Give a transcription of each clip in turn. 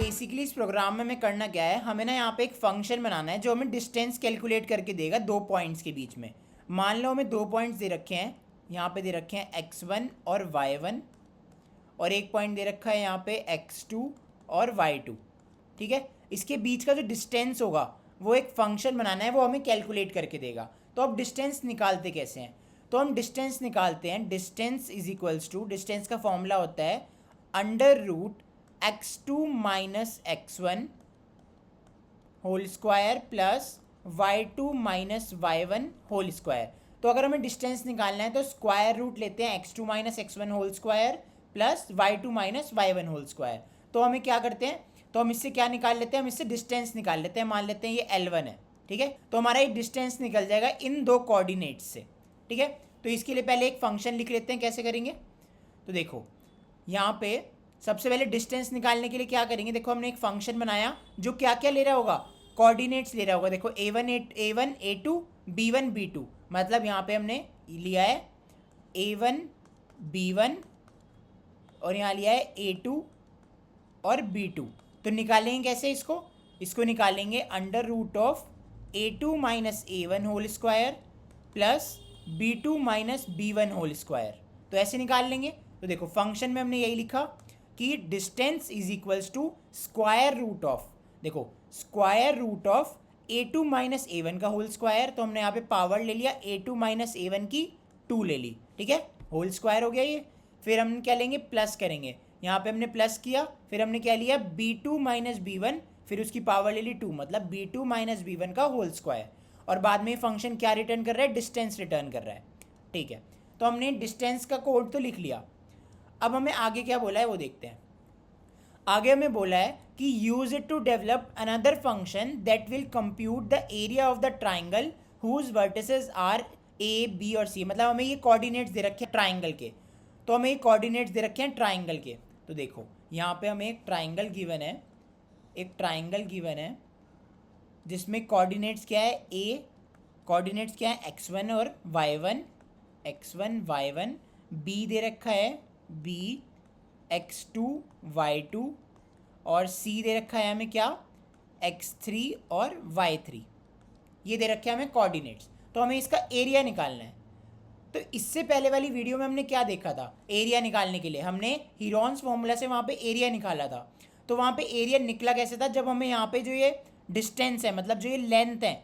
Basically इस programme में हमें करना क्या है, हमें ना यहाँ पे एक फंक्शन बनाना है जो हमें डिस्टेंस कैलकुलेट करके देगा दो पॉइंट्स के बीच में। मान लो हमें दो पॉइंट्स दे रखे हैं, यहाँ पे दे रखे हैं x1 और y1, और एक पॉइंट दे रखा है यहाँ पे x2 और y2। ठीक है, इसके बीच का जो डिस्टेंस होगा वो एक फंक्शन बनाना है, वो हमें कैलकुलेट करके देगा। तो अब डिस्टेंस निकालते कैसे हैं, तो हम डिस्टेंस निकालते हैं, distance is equals to, distance का फॉर्मूला होता है under root x2 minus x1 whole square plus y2 minus y1 whole square. तो अगर हमें डिस्टेंस निकालना है तो स्क्वायर रूट लेते हैं x2 minus x1 whole square plus y2 minus y1 whole square. तो हमें क्या करते हैं, तो हम इससे क्या निकाल लेते हैं, हम इससे डिस्टेंस निकाल लेते हैं। मान लेते हैं ये L1 है, ठीक है, तो हमारा ये डिस्टेंस निकल जाएगा इन दो कोऑर्डिनेट्स से। ठीक है, तो इसके लिए पहले एक फंक्शन लिख लेते हैं, कैसे करेंगे, तो देखो यहाँ पे सबसे पहले डिस्टेंस निकालने के लिए क्या करेंगे, देखो हमने एक फंक्शन बनाया जो क्या क्या ले रहा होगा, कोऑर्डिनेट्स ले रहा होगा। देखो a1 a2 b1 b2, मतलब यहाँ पे हमने लिया है a1 b1 और यहाँ लिया है a2 और b2। तो निकालेंगे कैसे इसको, इसको निकालेंगे under root of a2 minus a1 whole square plus b2 minus b1 whole square. तो ऐसे निकाल लेंगे। तो देखो फंक्शन में हमने यही लिखा कि distance is equals to square root of, देखो square root of a2 minus a1 का होल स्क्वायर, तो हमने यहाँ पे पावर ले लिया a2 माइनस a1 की 2 ले ली, ठीक है, होल स्क्वायर हो गया ये। फिर हम क्या लेंगे, प्लस करेंगे, यहाँ पे हमने प्लस किया, फिर हमने क्या लिया b2 माइनस b1, फिर उसकी पावर ले ली 2, मतलब b2 माइनस b1 का होल स्क्वायर। और बाद में फंक्शन क्या रिटर्न कर रहा है, डिस्टेंस रिटर्न कर रहा है। ठीक है, तो हमने डिस्टेंस का कोड तो लिख लिया। अब हमें आगे क्या बोला है वो देखते हैं। आगे हमें बोला है कि use it to develop another function that will compute the area of the triangle whose vertices are A B और सी। मतलब हमें ये कोऑर्डिनेट्स दे रखे हैं ट्राइंगल के, तो हमें ये कोऑर्डिनेट्स दे रखे हैं ट्राइंगल के। तो देखो यहाँ पे हमें एक ट्राइंगल गिवन है, एक ट्राइंगल गिवन है जिसमें कोऑर्डिनेट्स क्या है, ए कोऑर्डिनेट्स क्या है x1 और y1, x1 y1, b दे रखा है b, x2 y2 और c दे रखा है हमें क्या, x3 और y3। ये दे रखे हैं हमें कोऑर्डिनेट्स। तो हमें इसका एरिया निकालना है। तो इससे पहले वाली वीडियो में हमने क्या देखा था, एरिया निकालने के लिए हमने हीरोन्स फॉर्मूला से वहाँ पे एरिया निकाला था। तो वहाँ पे एरिया निकला कैसे था, जब हमें यहाँ पे जो ये डिस्टेंस है, मतलब जो ये लेंथ है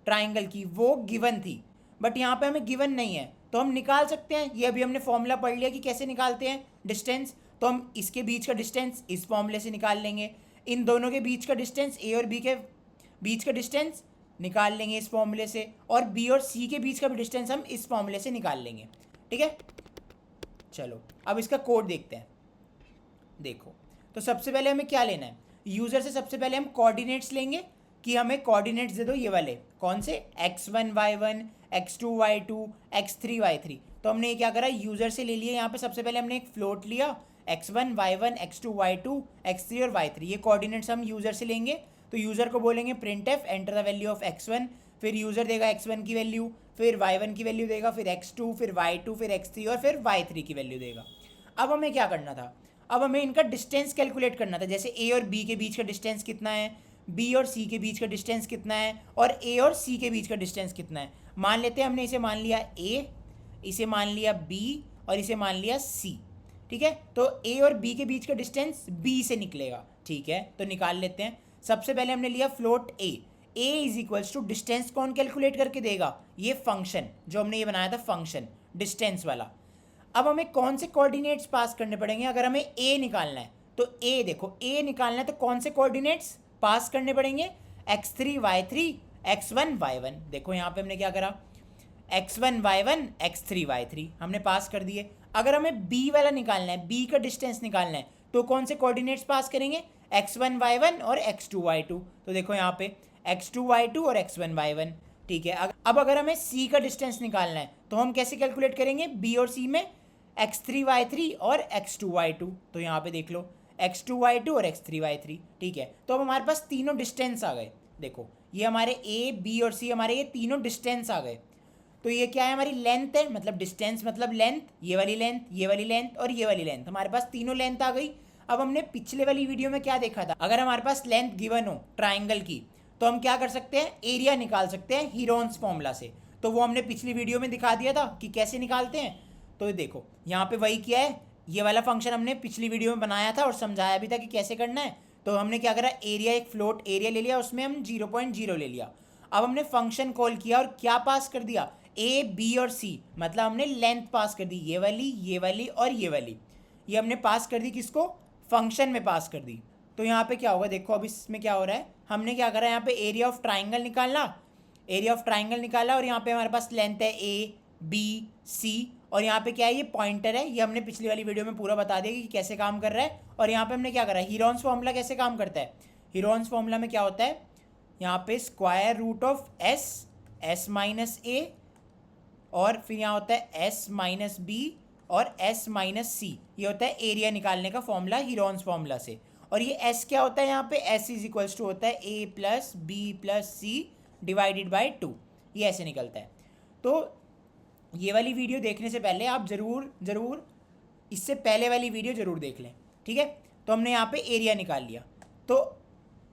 ट्राइंगल की, वो गिवन थी, बट यहाँ पे हमें गिवन नहीं है, तो हम निकाल सकते हैं। ये अभी हमने फॉर्मूला पढ़ लिया कि कैसे निकालते हैं डिस्टेंस। तो हम इसके बीच का डिस्टेंस इस फॉर्मूले से निकाल लेंगे, इन दोनों के बीच का डिस्टेंस ए और बी के बीच का डिस्टेंस निकाल लेंगे इस फॉर्मूले से, और बी और सी के बीच का भी डिस्टेंस हम इस फॉर्मूले से निकाल लेंगे। ठीक है, चलो अब इसका कोड देखते हैं। देखो तो सबसे पहले हमें क्या लेना है, यूज़र से सबसे पहले हम कोऑर्डिनेट्स लेंगे कि हमें कोऑर्डिनेट्स दे दो ये वाले, कौन से, x1 y1, x2 y2, x3 y3। तो हमने ये क्या करा, यूज़र से ले लिए। यहाँ पे सबसे पहले हमने एक फ्लोट लिया, x1 y1 x2 y2 x3 और y3, ये कोऑर्डिनेट्स हम यूज़र से लेंगे। तो यूज़र को बोलेंगे print F enter the value of x1, फिर यूज़र देगा x1 की वैल्यू, फिर y1 की वैल्यू देगा, फिर x2, फिर y2, फिर x3 और फिर y3 की वैल्यू देगा। अब हमें क्या करना था, अब हमें इनका डिस्टेंस कैलकुलेट करना था। जैसे ए और बी के बीच का डिस्टेंस कितना है, बी और सी के बीच का डिस्टेंस कितना है, और ए और सी के बीच का डिस्टेंस कितना है। मान लेते हैं हमने इसे मान लिया ए, इसे मान लिया बी और इसे मान लिया सी। ठीक है, तो ए और बी के बीच का डिस्टेंस बी से निकलेगा। ठीक है, तो निकाल लेते हैं। सबसे पहले हमने लिया float A is equals to, distance कौन कैलकुलेट करके देगा, ये फंक्शन जो हमने ये बनाया था फंक्शन डिस्टेंस वाला। अब हमें कौन से कोऑर्डिनेट्स पास करने पड़ेंगे, अगर हमें ए निकालना है तो ए, देखो ए निकालना है तो कौन से कोऑर्डिनेट्स पास करने पड़ेंगे, x3 y3 x1 y1। देखो यहाँ पे हमने क्या करा, x1 y1 x3 y3 हमने पास कर दिए। अगर हमें b वाला निकालना है, b का डिस्टेंस निकालना है, तो कौन से कोऑर्डिनेट्स पास करेंगे, x1 y1 और x2 y2। तो देखो यहाँ पे x2 y2 और x1 y1। ठीक है, अब अगर हमें c का डिस्टेंस निकालना है तो हम कैसे कैलकुलेट करेंगे, b और c में x3 y3 और x2 y2। तो यहाँ पे देख लो x2 y2 और x3 y3। ठीक है, तो अब हमारे पास तीनों डिस्टेंस आ गए। देखो ये हमारे a b और c, हमारे ये तीनों डिस्टेंस आ गए। तो ये क्या है, हमारी लेंथ है, मतलब डिस्टेंस मतलब लेंथ, ये वाली लेंथ, ये वाली लेंथ और ये वाली लेंथ, हमारे पास तीनों लेंथ आ गई। अब हमने पिछले वाली वीडियो में क्या देखा था, अगर हमारे पास लेंथ गिवन हो ट्राइंगल की तो हम क्या कर सकते हैं, एरिया निकाल सकते हैं हीरोन्स फॉर्मूला से। तो वो हमने पिछली वीडियो में दिखा दिया था कि कैसे निकालते हैं। तो देखो यहाँ पे वही किया है, ये वाला फंक्शन हमने पिछली वीडियो में बनाया था और समझाया भी था कि कैसे करना है। तो हमने क्या करा, एरिया, एक फ्लोट एरिया ले लिया, उसमें हम 0.0 ले लिया। अब हमने फंक्शन कॉल किया और क्या पास कर दिया, ए बी और सी, मतलब हमने लेंथ पास कर दी, ये वाली और ये वाली, ये हमने पास कर दी किसको, फंक्शन में पास कर दी। तो यहाँ पे क्या होगा, देखो अब इसमें क्या हो रहा है, हमने क्या करा, यहाँ पे एरिया ऑफ ट्राइंगल निकालना, एरिया ऑफ ट्राइंगल निकाला और यहाँ पे हमारे पास लेंथ है ए बी सी, और यहाँ पे क्या है, ये पॉइंटर है, ये हमने पिछली वाली वीडियो में पूरा बता दिया कि कैसे काम कर रहा है। और यहाँ पे हमने क्या करा, हीरोन्स फॉर्मूला कैसे काम करता है, हीरोन्स फॉर्मूला में क्या होता है, यहाँ पे square root of s minus a, और फिर यहाँ होता है एस माइनस बी और एस माइनस सी, ये होता है एरिया निकालने का फॉर्मूला हीरोन्स फॉर्मूला से। और ये एस क्या होता है, यहाँ पे एस इज इक्वल्स टू होता है a plus b plus c divided by 2, ये ऐसे निकलता है। तो ये वाली वीडियो देखने से पहले आप ज़रूर इससे पहले वाली वीडियो ज़रूर देख लें, ठीक है। तो हमने यहाँ पे एरिया निकाल लिया, तो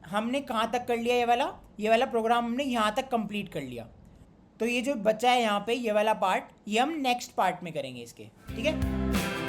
हमने कहाँ तक कर लिया, ये वाला प्रोग्राम हमने यहाँ तक कंप्लीट कर लिया। तो ये जो बचा है यहाँ पे ये वाला पार्ट, ये हम नेक्स्ट पार्ट में करेंगे इसके, ठीक है।